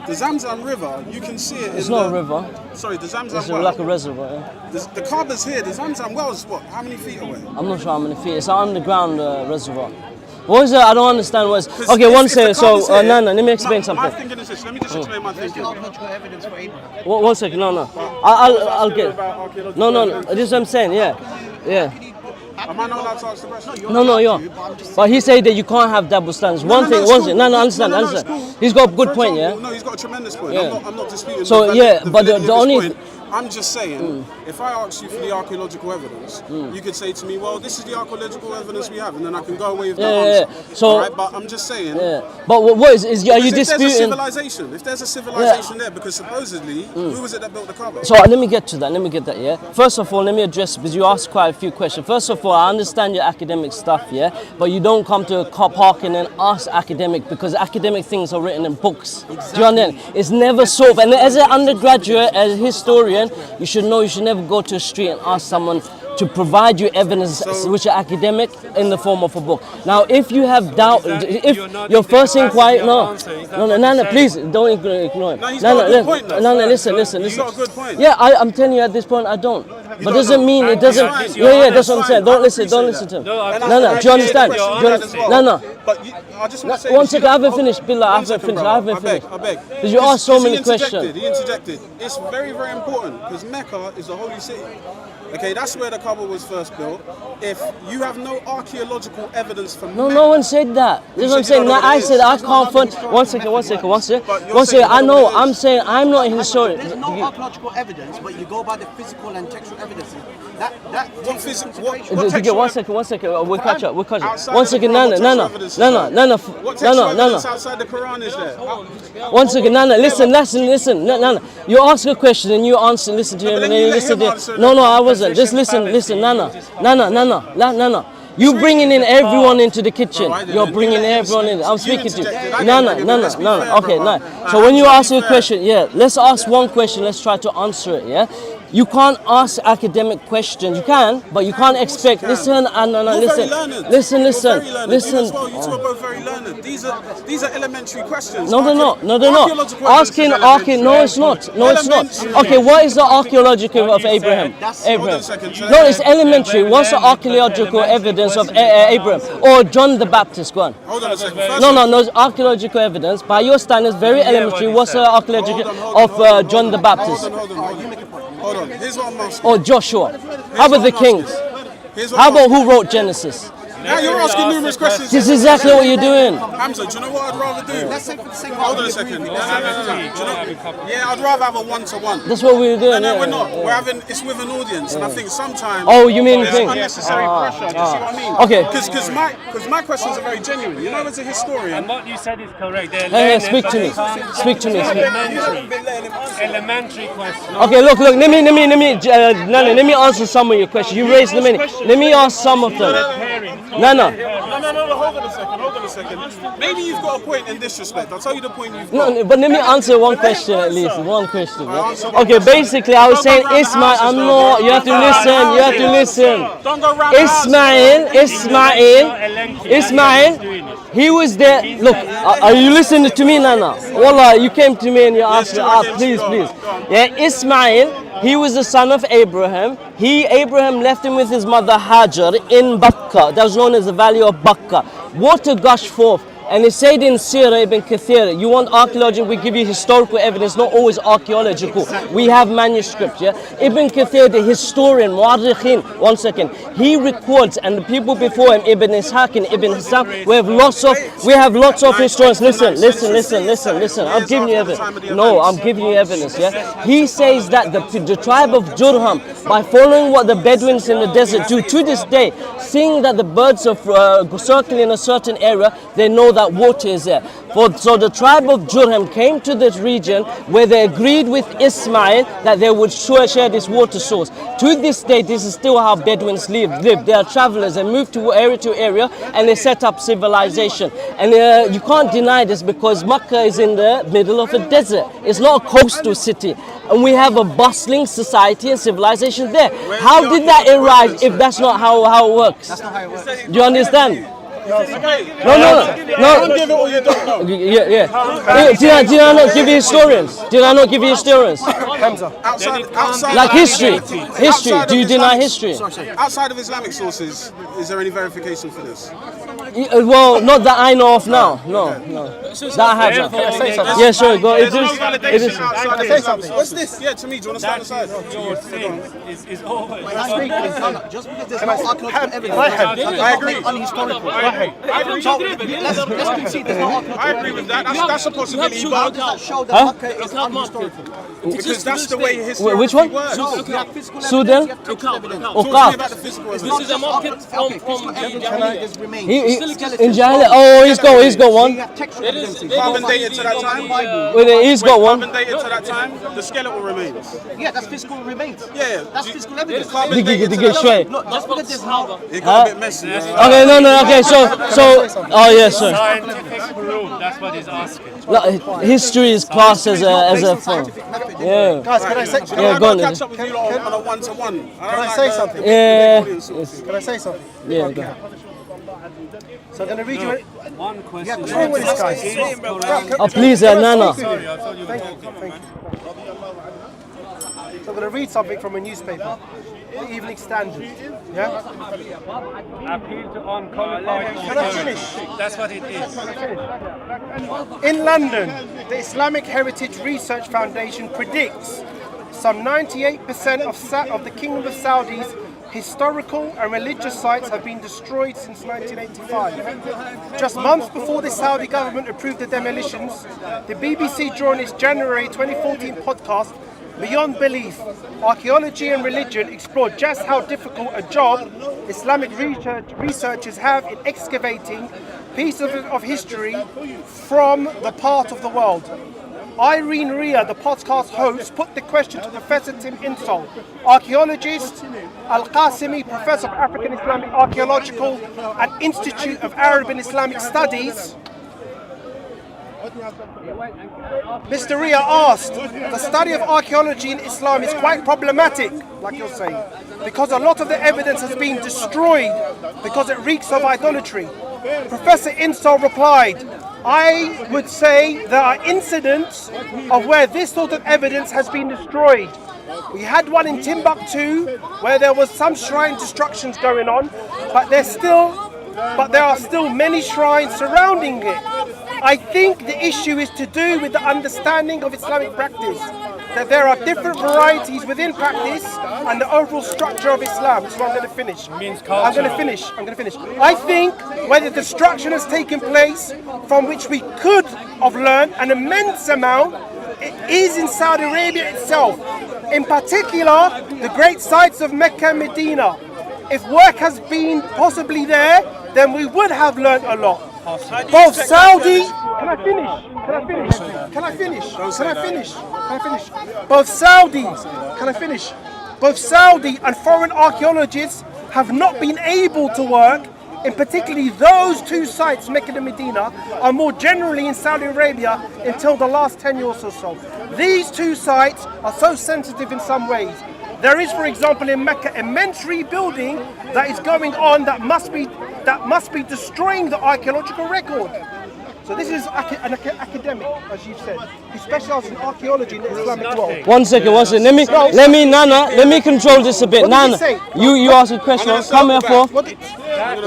The Zamzam River, you can see it. It's not a river. Sorry, the Zamzam It's well. like a reservoir. Yeah. The Kaaba's here. The Zamzam well's what? How many feet away? I'm not sure how many feet. It's an underground reservoir. What is it? I don't understand what it's... Okay, one second. So, no, let me explain something. My thinking is this. Let me just explain my thinking. Evidence for Abraham. One second. No. I'll get... No. This is what I'm saying. Yeah. Am I not allowed to ask the question? No, you're. But he said that you can't have double standards. One thing. No, understand. He's got a good point, yeah? No, he's got a tremendous point. Yeah. I'm not disputing. So, yeah, but the only... I'm just saying, if I ask you for the archaeological evidence, you could say to me, well, this is the archaeological evidence we have, and then I can go away with that answer. So, right? But I'm just saying. Yeah. But what are you disputing? If there's a civilization there, because supposedly, who was it that built the Kaaba? So let me get to that, yeah? First of all, let me address, because you asked quite a few questions. First of all, I understand your academic stuff, yeah? But you don't come to a car park and then ask academic, because academic things are written in books. Do you understand? It's never solved. And as an undergraduate, as a historian, you should know you should never go to a street and ask someone to provide you evidence which are academic in the form of a book. Now, if you have doubt, if your first inquiry, no, please don't ignore it. No, listen. He's got a good point. Yeah, I'm telling you at this point I don't. But doesn't mean it doesn't. Yeah, that's what I'm saying. Don't listen to him. No. Do you understand? No. But I just want to say. One second, I haven't finished, Billah. I haven't finished. I beg. Because you asked so many questions. He interjected. It's very, very important because Mecca is the holy city. Okay, that's where the Kaaba was first built. If you have no archaeological evidence from Mecca, no one said that. This is what I'm saying. Now I said I can't find. One second. I know. I'm saying I'm not a historian. There's no archaeological evidence, but you go by the physical and textual evidence. One second. We'll catch up. Outside One second. What textual No. evidence outside the Quran is there? One second. Listen. No. You ask a question and you answer. Listen to him and then you listen to him. No, I wasn't. Just listen. No. You bringing in everyone into the kitchen. You're bringing everyone in. I'm speaking to you. No. Okay, no. So when you ask a question, let's ask one question. Let's try to answer it. Yeah. You can't ask academic questions. You can, but you can't expect. Listen. Listen. You two are both very learned. These are elementary questions. No, they're not. Asking. No, it's not. Okay, what is the archaeological of Abraham? No, it's elementary. What's the archaeological evidence of Abraham or John the Baptist? Go on. Hold on a second. No, it's archaeological evidence. By your standards, very elementary. What's the archaeological of John the Baptist? Hold on. Here's what I'm asking. Or Joshua. How about the kings? How about who wrote Genesis? Now you're asking numerous questions. This is exactly what you're doing. Hamza, do you know what I'd rather do? Let's say for the sake of Hold on a second. Yeah, I'd rather have a one-to-one. That's what we're doing. No, we're not. We're having, it's with an audience, and I think sometimes. Oh, you mean there's thing? unnecessary pressure. Do you see what I mean? Okay. Because my questions are very genuine. You know, as a historian. And what you said is correct. Hey, speak to me. Elementary question. Okay, look. Let me answer some of your questions. You raised them many. Let me ask some of them. No. Hold on a second. Maybe you've got a point in this respect. I'll tell you the point you've got. No, but let me answer one question at least. One question. Yeah? Okay, basically, I was saying Ismail. You have to listen. Don't go round Ismail. He was there. Look, are you listening to me, Nana? Wallah, you came to me and you asked me, please. Yeah, Ismail. He was the son of Abraham. Abraham left him with his mother Hajar in Bakka. That was known as the Valley of Bakka. Water gushed forth. And it said in Sirah Ibn Kathir, you want archaeology, we give you historical evidence, not always archaeological. We have manuscripts, yeah? Ibn Kathir, the historian, Mu'arrikhin, one second, he records, and the people before him, Ibn Ishaq and Ibn Hassan, we have lots of historians. Listen. I'm giving you evidence. No, I'm giving you evidence, yeah? He says that the tribe of Jurham, by following what the Bedouins in the desert do to this day, seeing that the birds are circling in a certain area, they know that water is there. So the tribe of Jurham came to this region where they agreed with Ismail that they would share this water source. To this day, this is still how Bedouins live. They are travelers. They move to area and they set up civilization. And you can't deny this because Makkah is in the middle of a desert. It's not a coastal city. And we have a bustling society and civilization there. How did that arise if that's not how it works? That's not how it works. Do you understand? Don't give it or you don't know. Yeah. Did I not give you historians? Did I not give you historians? Hamza. Outside Like history. History. Do you deny history? Outside of Islamic sources, is there any verification for this? Well, not that I know of now. No. That I have. Yeah, sure. Go. It is. What's this? Yeah, to me, do you want to stand aside? Your thing is over. Just because there's no archaeological evidence, I agree. Unhistorical. Let's concede there's no archaeological I agree with that. That's a possibility, How but does that show that Makkah is unhistorical? because that's the way history Which one? works. No, you have physical Sudan? evidence, you have textual evidence. Talk to me Uqaf. about the physical It's evidence. not just market from the Jahiliyyah remains. In Jahiliyyah. Oh, he's got one. You have textual evidence. Carbon dated to that time. Wait, he's got one. Carbon dated to that time. The skeletal remains. Yeah, that's physical remains. Yeah, That's physical evidence. Carbon dated to that time. Straight. Look, just because there's no It got a bit messy. Okay, no. Okay, so. Oh yeah, sir. Scientific proof, that's what he's asking. History is classed as a form. Yeah. Guys, can I say? Yeah, go on. Catch up with you lot on a one-to-one. Can I say something? Yeah. Can I say something? Yeah. Go. So I'm going to read you. One question. What's wrong with this guy? Oh please, Nana. Sorry, I thought you were Thank you. talking. So I'm going to read something from a newspaper, the Evening Standard. Yeah. Appeal to unqualified Can I finish? That's what it is. In London, the Islamic Heritage Research Foundation predicts some 98% of the Kingdom of Saudi's historical and religious sites have been destroyed since 1985. Just months before the Saudi government approved the demolitions, the BBC during its January 2014 podcast, Beyond Belief, Archaeology and Religion, explored just how difficult a job Islamic researchers have in excavating pieces of history from the part of the world. Irene Ria, the podcast host, put the question to Professor Tim Insol, archaeologist, Al-Qasimi, Professor of African Islamic Archaeological and Institute of Arab and Islamic Studies. Mr. Ria asked, the study of archaeology in Islam is quite problematic, like you're saying, because a lot of the evidence has been destroyed because it reeks of idolatry. Professor Insol replied, I would say there are incidents of where this sort of evidence has been destroyed. We had one in Timbuktu where there was some shrine destructions going on, but there are still many shrines surrounding it. I think the issue is to do with the understanding of Islamic practice, that there are different varieties within practice and the overall structure of Islam. That's what I'm going to finish. I'm going to finish. I think where the destruction has taken place, from which we could have learned an immense amount, it is in Saudi Arabia itself. In particular, the great sites of Mecca and Medina. If work has been possibly there, then we would have learned a lot. Both Saudi, Both Saudi and foreign archaeologists have not been able to work, in particularly those two sites, Mecca and Medina, are more generally in Saudi Arabia until the last 10 years or so. These two sites are so sensitive in some ways. There is, for example, in Mecca, immense rebuilding that is going on that must be destroying the archaeological record. So this is an academic, as you said. He specializes in archaeology in the Islamic world. One second. Let me control this a bit. Nana, you ask a question. Come here for.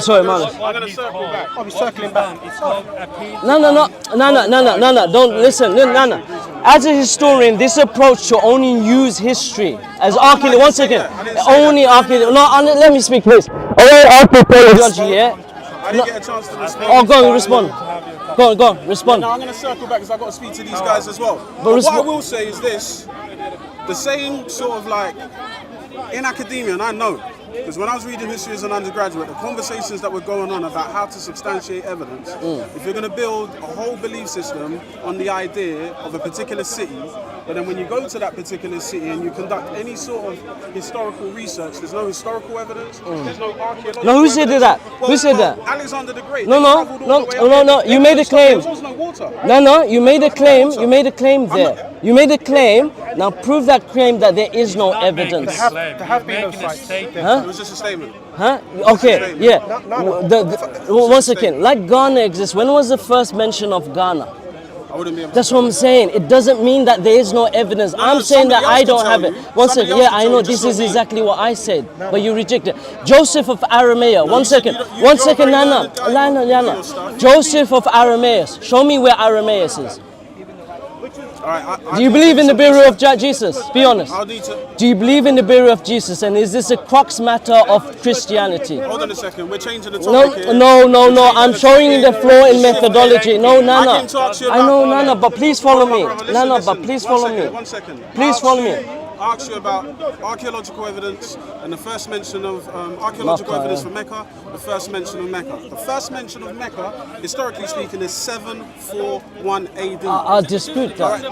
Sorry, man. I'm going to circle back. I'll be circling back. Nana, don't listen. Nana. As a historian, this approach to only use history as archaeology. One second. Only archaeology. No, let me speak, please. Only archaeology, yeah? I didn't get a chance to respond. Oh, go on, respond. Go on, respond. No, I'm going to circle back because I've got to speak to these guys as well. But What I will say is this. The same sort of like, in academia, and I know, because when I was reading history as an undergraduate, the conversations that were going on about how to substantiate evidence, if you're going to build a whole belief system on the idea of a particular city, but then when you go to that particular city and you conduct any sort of historical research, there's no historical evidence, there's no archaeological No, who said evidence. that? Who said that? Alexander the Great. No, you made a claim. There was no water. No, you made a claim. You made a claim there. You made a claim Now prove that claim that there is no evidence. There have been no sites. Huh? It was just a statement. Huh? Okay, yeah. One second. Like Ghana exists, when was the first mention of Ghana? I wouldn't be able to. That's what I'm saying. It doesn't mean that there is no evidence. I'm saying that I don't have it. One second. Yeah, I know this is exactly what I said, but you reject it. Joseph of Aramea. One second. One second, Nana. Joseph of Arameus. Show me where Arameus is. All right, Do you believe in the burial of Jesus? Be honest. I'll need to. Do you believe in the burial of Jesus? And is this a crux matter of Christianity? Hold on a second. We're changing the topic here. No. I'm showing you the flaw in methodology. No, I Nana. came to ask you I about- know, Nana, but please follow me. Listen, Nana, listen. but please One follow second, me. 1 second. Please follow me. I asked you about archaeological evidence and the first mention of archaeological Mecca, evidence for Mecca, the first mention of Mecca. The first mention of Mecca, historically speaking, is 741 AD. I dispute that.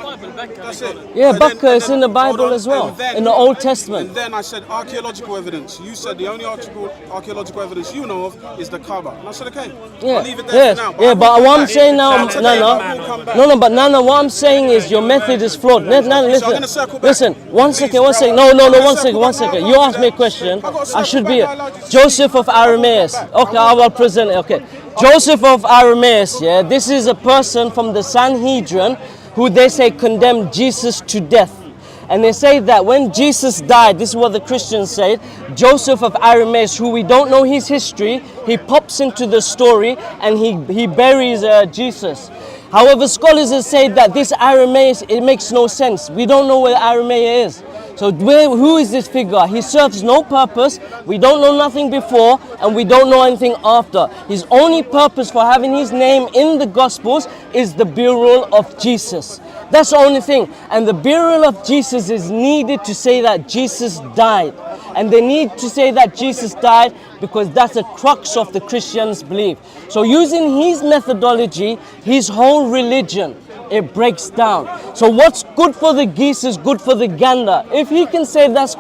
That's it. Yeah, And Mecca then- is in the Bible hold on, as well, and then- in the Old Testament. And then I said archaeological evidence. You said the only archaeological evidence you know of is the Kaaba. And I said, okay, Yeah, I'll leave it there yes, for now. yeah, I but will come what I'm back. saying now, Today, Nana, I will come back. but Nana, what I'm saying is your method is flawed. Nana, So I'm listen, gonna circle back. listen, one second, Please, one second, bro. no, I'm gonna one circle second, one back. second. I'll You do asked me a that. question, I've got to I circle should back. be I allowed you to Joseph of Arameus. Okay, I will present it, okay. Joseph of Arameus, yeah, this is a person from the Sanhedrin who they say condemned Jesus to death. And they say that when Jesus died, this is what the Christians say, Joseph of Arameus, who we don't know his history, he pops into the story and he buries Jesus. However, scholars have said that this Arameus, it makes no sense. We don't know where Aramea is. So who is this figure? He serves no purpose. We don't know nothing before and we don't know anything after. His only purpose for having his name in the Gospels is the burial of Jesus. That's the only thing. And the burial of Jesus is needed to say that Jesus died. And they need to say that Jesus died because that's the crux of the Christians' belief. So using his methodology, his whole religion, it breaks down. So what's good for the geese is good for the gander. If he can say that's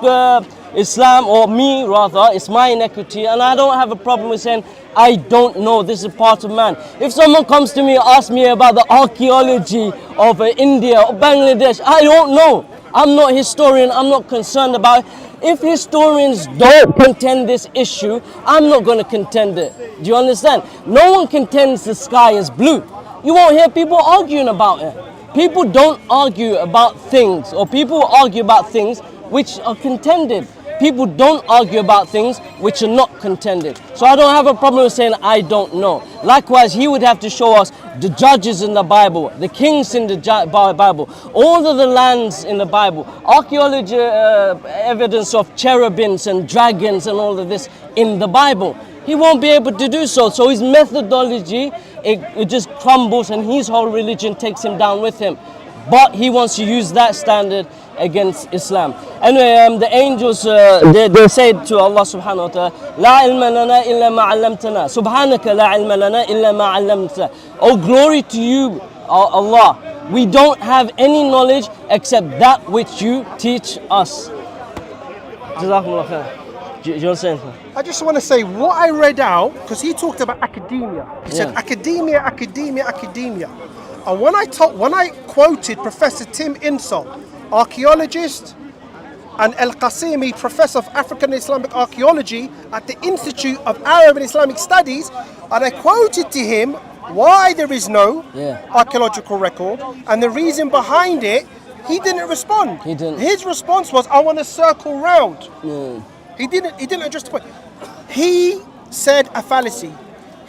Islam, or me rather, it's my inequity, and I don't have a problem with saying I don't know, this is part of man. If someone comes to me and asks me about the archaeology of India or Bangladesh, I don't know. I'm not a historian, I'm not concerned about it. If historians don't contend this issue, I'm not going to contend it. Do you understand? No one contends the sky is blue. You won't hear people arguing about it. People don't argue about things, or people argue about things which are contended. People don't argue about things which are not contended. So I don't have a problem with saying I don't know. Likewise, he would have to show us the judges in the Bible, the kings in the Bible, all of the lands in the Bible, archaeology evidence of cherubims and dragons and all of this in the Bible. He won't be able to do so. So his methodology, it just crumbles and his whole religion takes him down with him. But he wants to use that standard against Islam. Anyway, the angels, they said to Allah subhanahu wa ta'ala, La ilma lana illa ma 'allamtana. Subhanaka la ilma lana illa ma 'allamtana. Oh, glory to you, Allah. We don't have any knowledge except that which you teach us. Jazak Allah Khair. Do you understand? I just want to say what I read out, because he talked about academia. He said academia, academia, academia. And when I quoted Professor Tim Insall, archaeologist, and Al-Qasimi, professor of African and Islamic archaeology at the Institute of Arab and Islamic Studies, and I quoted to him why there is no archaeological record and the reason behind it, he didn't respond. He didn't. His response was, I want to circle round. He didn't address the point. He said a fallacy.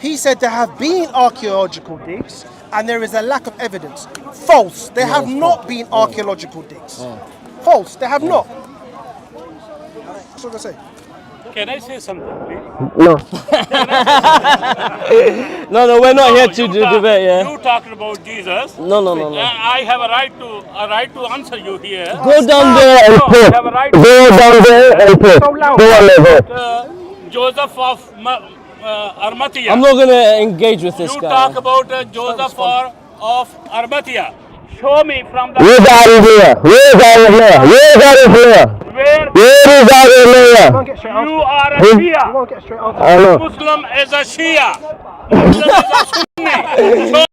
He said there have been archaeological digs and there is a lack of evidence. False. There have not been archaeological digs. False. They have not. That's what I say. Can I say something, please? No. No, we're not here to debate. Yeah. You talked about Jesus. No. I have a right to answer you here. Go down there and No, I have a right to So loud. Joseph of Arimathea. I'm not gonna engage with this You guy. talk about Joseph of Arimathea. Show me from the Where is where you are a You Shia. won't get straight answer. Muslim is a Shia. Muslim is a Sunni. Show